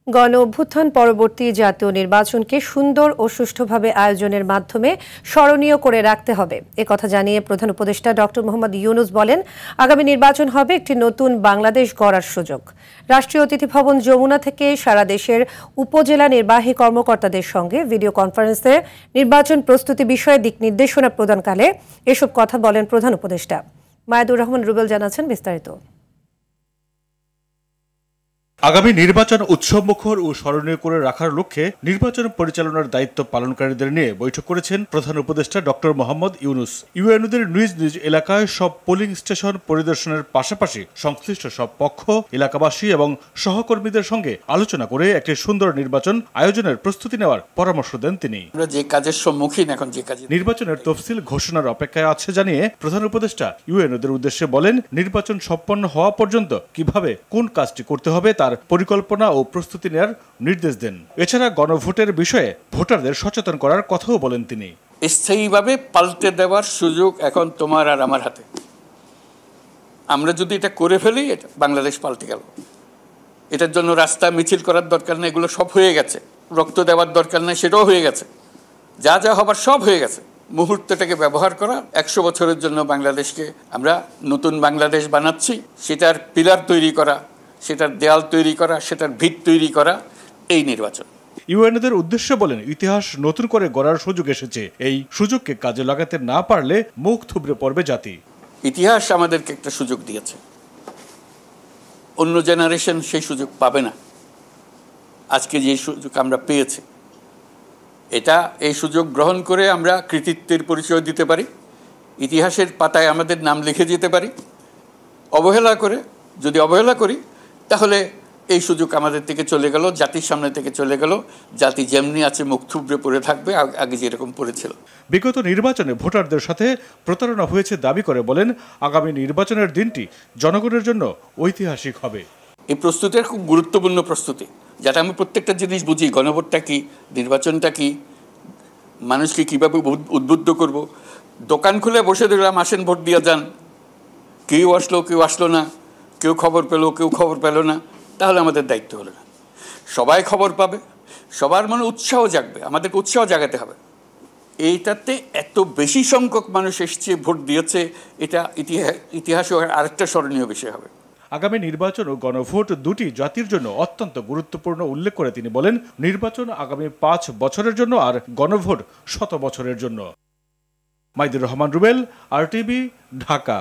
গণ অভ্যুত্থান পরবর্তী জাতীয় নির্বাচনকে সুন্দর ও সুষ্ঠুভাবে আয়োজনের মাধ্যমে স্মরণীয় করে রাখতে হবে একথা জানিয়ে প্রধান উপদেষ্টা ডক্টর মোহাম্মদ ইউনূস বলেন, আগামী নির্বাচন হবে একটি নতুন বাংলাদেশ গড়ার সুযোগ। রাষ্ট্রীয় অতিথি ভবন যমুনা থেকে সারা দেশের উপজেলা নির্বাহী কর্মকর্তাদের সঙ্গে ভিডিও কনফারেন্সে নির্বাচন প্রস্তুতি বিষয়ে দিক নির্দেশনা প্রদানকালে এসব কথা বলেন প্রধান উপদেষ্টা। মায়াদুর রহমান রুবেল জানাচ্ছেন বিস্তারিত। আগামী নির্বাচন উৎসবমুখর ও স্মরণীয় করে রাখার লক্ষ্যে নির্বাচন পরিচালনার দায়িত্ব পালনকারীদের নিয়ে বৈঠক করেছেন প্রধান উপদেষ্টা ডক্টর মোহাম্মদ ইউনূস। ইউএনওদের নিজ নিজ এলাকায় সব পোলিং স্টেশন পরিদর্শনের পাশাপাশি সংশ্লিষ্ট সব পক্ষ, এলাকাবাসী এবং সহকর্মীদের সঙ্গে আলোচনা করে একটি সুন্দর নির্বাচন আয়োজনের প্রস্তুতি নেওয়ার পরামর্শ দেন তিনি। যে কাজের সম্মুখীন এখন নির্বাচনের তফসিল ঘোষণার অপেক্ষায় আছে জানিয়ে প্রধান উপদেষ্টা ইউএনওদের উদ্দেশ্যে বলেন, নির্বাচন সম্পন্ন হওয়া পর্যন্ত কিভাবে কোন কাজটি করতে হবে তার পরিকল্পনা ও প্রস্তুতি নেওয়ার নির্দেশ দেন। এছাড়া গণভোটের বিষয়ে ভোটারদের সচেতন করার কথাও বলেন তিনি। স্থায়ীভাবে পাল্টে দেওয়ার সুযোগ এখন তোমার আর আমার হাতে। আমরা যদি এটা করে ফেলি, এটা বাংলাদেশ পাল্টে গেল। এটার জন্য রাস্তা মিছিল করার দরকার নেই, এগুলো সব হয়ে গেছে। রক্ত দেওয়ার দরকার নেই, সেটাও হয়ে গেছে। যা যা হবার সব হয়ে গেছে। মুহূর্তটাকে ব্যবহার করা, 100 বছরের জন্য বাংলাদেশকে আমরা নতুন বাংলাদেশ বানাচ্ছি, সেটার পিলার তৈরি করা, সেটার দেয়াল তৈরি করা, সেটার ভিত তৈরি করা, এই নির্বাচন। ইউএনওদের উদ্দেশ্য বলেন, ইতিহাস নতুন করে গড়ার সুযোগ এসেছে। এই সুযোগকে কাজে লাগাতে না পারলে মুখ থুবড়ে পড়বে জাতি। ইতিহাস আমাদেরকে একটা সুযোগ দিয়েছে, অন্য জেনারেশন সেই সুযোগ পাবে না। আজকে যে সুযোগ আমরা পেয়েছি, এই সুযোগ গ্রহণ করে আমরা কৃতিত্বের পরিচয় দিতে পারি, ইতিহাসের পাতায় আমাদের নাম লিখে যেতে পারি। যদি অবহেলা করি তাহলে এই সুযোগ আমাদের থেকে চলে গেল, জাতির সামনে থেকে চলে গেল। জাতি যেমনি আছে মুখ থুবড়ে পড়ে থাকবে, আগে যেরকম পড়েছিল। বিগত নির্বাচনে ভোটারদের সাথে প্রতারণা হয়েছে দাবি করে বলেন, আগামী নির্বাচনের দিনটি জনগণের জন্য ঐতিহাসিক হবে। এই প্রস্তুতির খুব গুরুত্বপূর্ণ প্রস্তুতি, যাতে আমি প্রত্যেকটা জিনিস বুঝি। গণভোটটা কি, নির্বাচনটা কি, মানুষকে কীভাবে উদ্বুদ্ধ করব। দোকান খুলে বসে দিলাম, আসেন ভোট দিয়ে যান, কেউ আসলো না, কেউ খবর পেল, কেউ খবর পেল না, তাহলে আমাদের দায়িত্ব হলো না। সবাই খবর পাবে, সবার মনে উৎসাহ জাগবে, আমাদেরকে উৎসাহ জাগাতে হবে। এইটাতে এত বেশি সংখ্যক মানুষ এসছে, ভোট দিয়েছে, এটা ইতিহাসে আরেকটা স্মরণীয় বিষয় হবে। আগামী নির্বাচন ও গণভোট দুটি জাতির জন্য অত্যন্ত গুরুত্বপূর্ণ উল্লেখ করে তিনি বলেন, নির্বাচন আগামী 5 বছরের জন্য আর গণভোট 100 বছরের জন্য। মাইদুর রহমান রুবেল, RTV, ঢাকা।